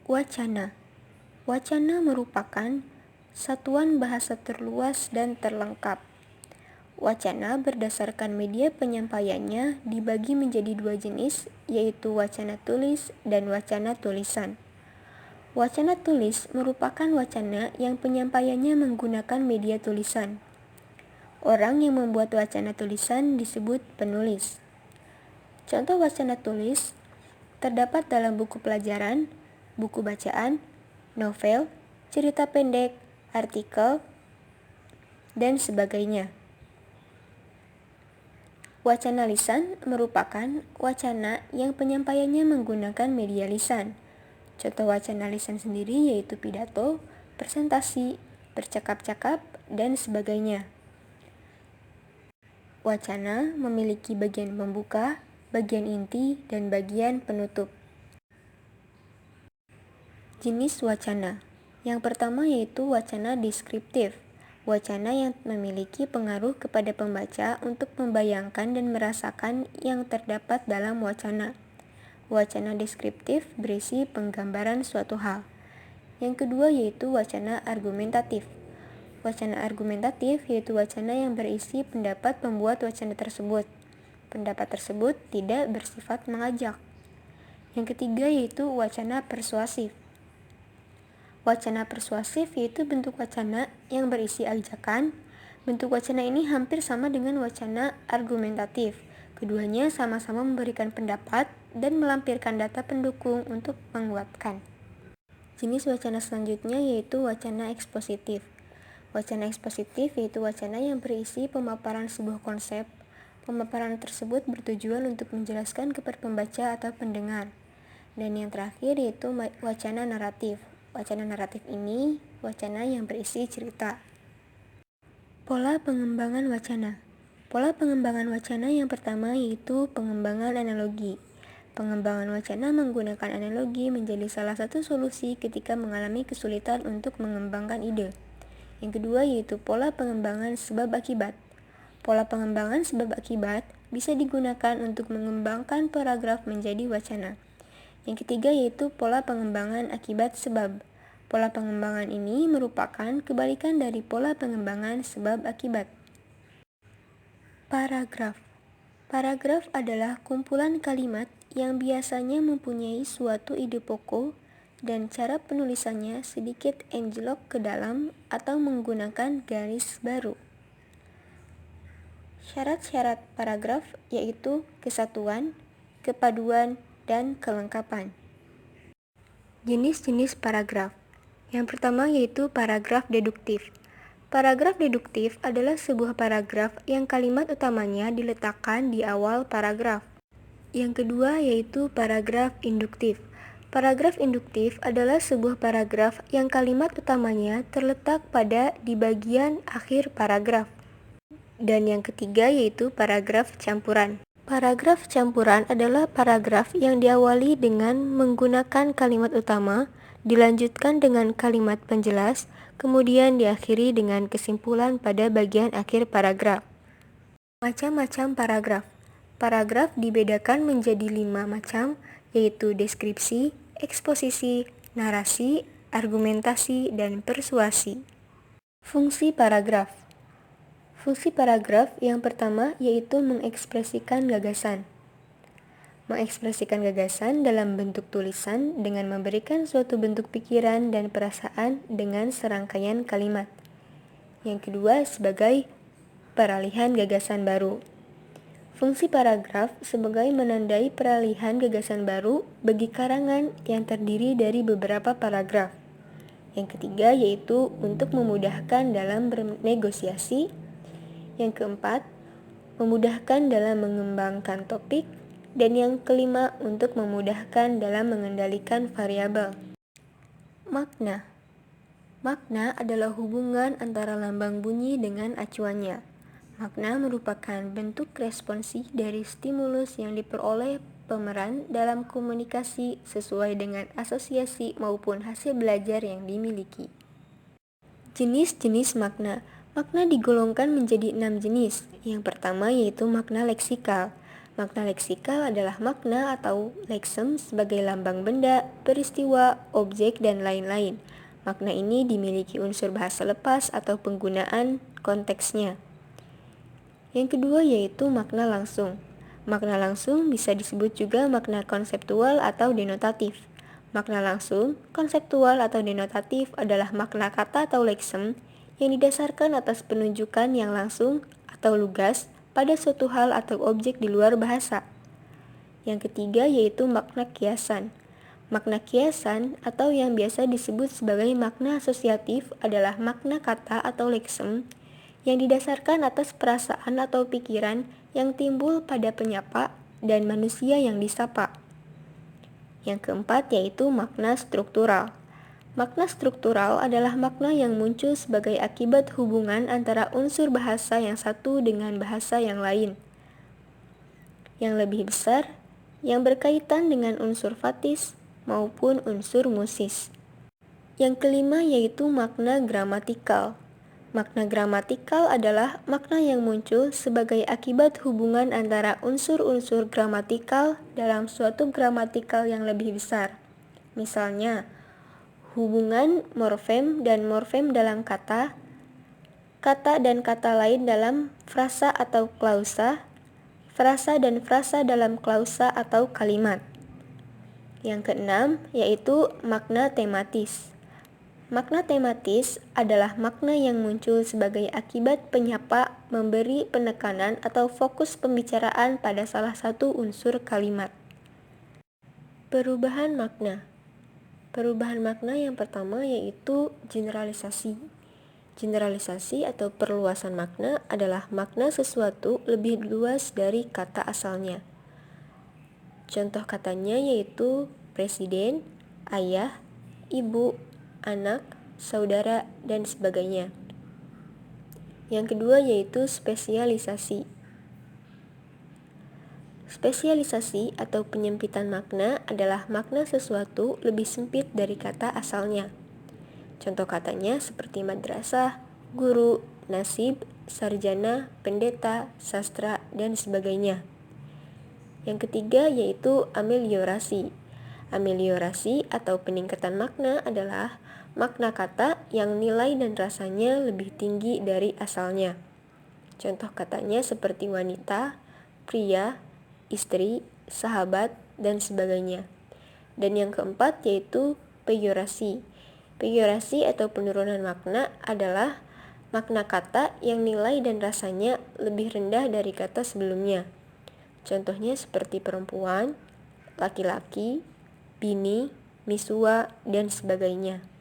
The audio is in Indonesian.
Wacana. Wacana merupakan satuan bahasa terluas dan terlengkap. Wacana berdasarkan media penyampaiannya dibagi menjadi dua jenis, yaitu wacana tulis dan wacana tulisan. Wacana tulis merupakan wacana yang penyampaiannya menggunakan media tulisan. Orang yang membuat wacana tulisan disebut penulis. Contoh wacana tulis terdapat dalam buku pelajaran, buku bacaan, novel, cerita pendek, artikel, dan sebagainya. Wacana lisan merupakan wacana yang penyampaiannya menggunakan media lisan. Contoh wacana lisan sendiri yaitu pidato, presentasi, bercakap-cakap, dan sebagainya. Wacana memiliki bagian pembuka, bagian inti, dan bagian penutup. Jenis wacana. Yang pertama yaitu wacana deskriptif. Wacana yang memiliki pengaruh kepada pembaca untuk membayangkan dan merasakan yang terdapat dalam wacana. Wacana deskriptif berisi penggambaran suatu hal. Yang kedua yaitu wacana argumentatif. Wacana argumentatif yaitu wacana yang berisi pendapat pembuat wacana tersebut. Pendapat tersebut tidak bersifat mengajak. Yang ketiga yaitu wacana persuasif. Wacana persuasif yaitu bentuk wacana yang berisi ajakan. Bentuk wacana ini hampir sama dengan wacana argumentatif. Keduanya sama-sama memberikan pendapat dan melampirkan data pendukung untuk menguatkan. Jenis wacana selanjutnya yaitu wacana ekspositif. Wacana ekspositif yaitu wacana yang berisi pemaparan sebuah konsep. Pemaparan tersebut bertujuan untuk menjelaskan kepada pembaca atau pendengar. Dan yang terakhir yaitu wacana naratif. Wacana naratif ini wacana yang berisi cerita. Pola pengembangan wacana. Pola pengembangan wacana yang pertama yaitu pengembangan analogi. Pengembangan wacana menggunakan analogi menjadi salah satu solusi ketika mengalami kesulitan untuk mengembangkan ide. Yang kedua yaitu pola pengembangan sebab akibat. Pola pengembangan sebab akibat bisa digunakan untuk mengembangkan paragraf menjadi wacana. Yang ketiga yaitu pola pengembangan akibat sebab. Pola pengembangan ini merupakan kebalikan dari pola pengembangan sebab akibat. Paragraf. Paragraf adalah kumpulan kalimat yang biasanya mempunyai suatu ide pokok dan cara penulisannya sedikit anjlok ke dalam atau menggunakan garis baru. Syarat-syarat paragraf yaitu kesatuan, kepaduan, dan kelengkapan. Jenis-jenis paragraf. Yang pertama yaitu paragraf deduktif. Paragraf deduktif adalah sebuah paragraf yang kalimat utamanya diletakkan di awal paragraf. Yang kedua yaitu paragraf induktif. Paragraf induktif adalah sebuah paragraf yang kalimat utamanya terletak di bagian akhir paragraf. Dan yang ketiga yaitu paragraf campuran. Paragraf campuran adalah paragraf yang diawali dengan menggunakan kalimat utama, dilanjutkan dengan kalimat penjelas, kemudian diakhiri dengan kesimpulan pada bagian akhir paragraf. Macam-macam paragraf. Paragraf dibedakan menjadi 5 macam, yaitu deskripsi, eksposisi, narasi, argumentasi, dan persuasi. Fungsi paragraf. Fungsi paragraf yang pertama yaitu mengekspresikan gagasan. Mengekspresikan gagasan dalam bentuk tulisan dengan memberikan suatu bentuk pikiran dan perasaan dengan serangkaian kalimat. Yang kedua sebagai peralihan gagasan baru. Fungsi paragraf sebagai menandai peralihan gagasan baru bagi karangan yang terdiri dari beberapa paragraf. Yang ketiga yaitu untuk memudahkan dalam bernegosiasi. Yang keempat, memudahkan dalam mengembangkan topik. Dan yang kelima, untuk memudahkan dalam mengendalikan variabel. Makna. Makna adalah hubungan antara lambang bunyi dengan acuannya. Makna merupakan bentuk responsi dari stimulus yang diperoleh pemeran dalam komunikasi sesuai dengan asosiasi maupun hasil belajar yang dimiliki. Jenis-jenis makna. Makna digolongkan menjadi 6 jenis. Yang pertama yaitu makna leksikal. Makna leksikal adalah makna atau leksem sebagai lambang benda, peristiwa, objek, dan lain-lain. Makna ini dimiliki unsur bahasa lepas atau penggunaan konteksnya. Yang kedua yaitu makna langsung. Makna langsung bisa disebut juga makna konseptual atau denotatif. Makna langsung, konseptual atau denotatif adalah makna kata atau leksem yang didasarkan atas penunjukan yang langsung atau lugas pada suatu hal atau objek di luar bahasa. Yang ketiga yaitu makna kiasan. Makna kiasan atau yang biasa disebut sebagai makna asosiatif adalah makna kata atau leksem yang didasarkan atas perasaan atau pikiran yang timbul pada penyapa dan manusia yang disapa. Yang keempat yaitu makna struktural. Makna struktural adalah makna yang muncul sebagai akibat hubungan antara unsur bahasa yang satu dengan bahasa yang lain, yang lebih besar, yang berkaitan dengan unsur fatis maupun unsur musis. Yang kelima yaitu makna gramatikal. Makna gramatikal adalah makna yang muncul sebagai akibat hubungan antara unsur-unsur gramatikal dalam suatu gramatikal yang lebih besar. Misalnya, hubungan morfem dan morfem dalam kata dan kata lain dalam frasa atau klausa, frasa dan frasa dalam klausa atau kalimat. Yang keenam yaitu makna tematis. Makna tematis adalah makna yang muncul sebagai akibat penyapa memberi penekanan atau fokus pembicaraan pada salah satu unsur kalimat. Perubahan makna. Perubahan makna yang pertama yaitu generalisasi. Generalisasi atau perluasan makna adalah makna sesuatu lebih luas dari kata asalnya. Contoh katanya yaitu presiden, ayah, ibu, anak, saudara, dan sebagainya. Yang kedua yaitu spesialisasi. Spesialisasi atau penyempitan makna adalah makna sesuatu lebih sempit dari kata asalnya. Contoh katanya seperti madrasah, guru, nasib, sarjana, pendeta, sastra, dan sebagainya. Yang ketiga yaitu ameliorasi. Ameliorasi atau peningkatan makna adalah makna kata yang nilai dan rasanya lebih tinggi dari asalnya. Contoh katanya seperti wanita, pria, istri, sahabat, dan sebagainya. Dan yang keempat yaitu pejorasi. Pejorasi atau penurunan makna adalah makna kata yang nilai dan rasanya lebih rendah dari kata sebelumnya. Contohnya seperti perempuan, laki-laki, bini, misua, dan sebagainya.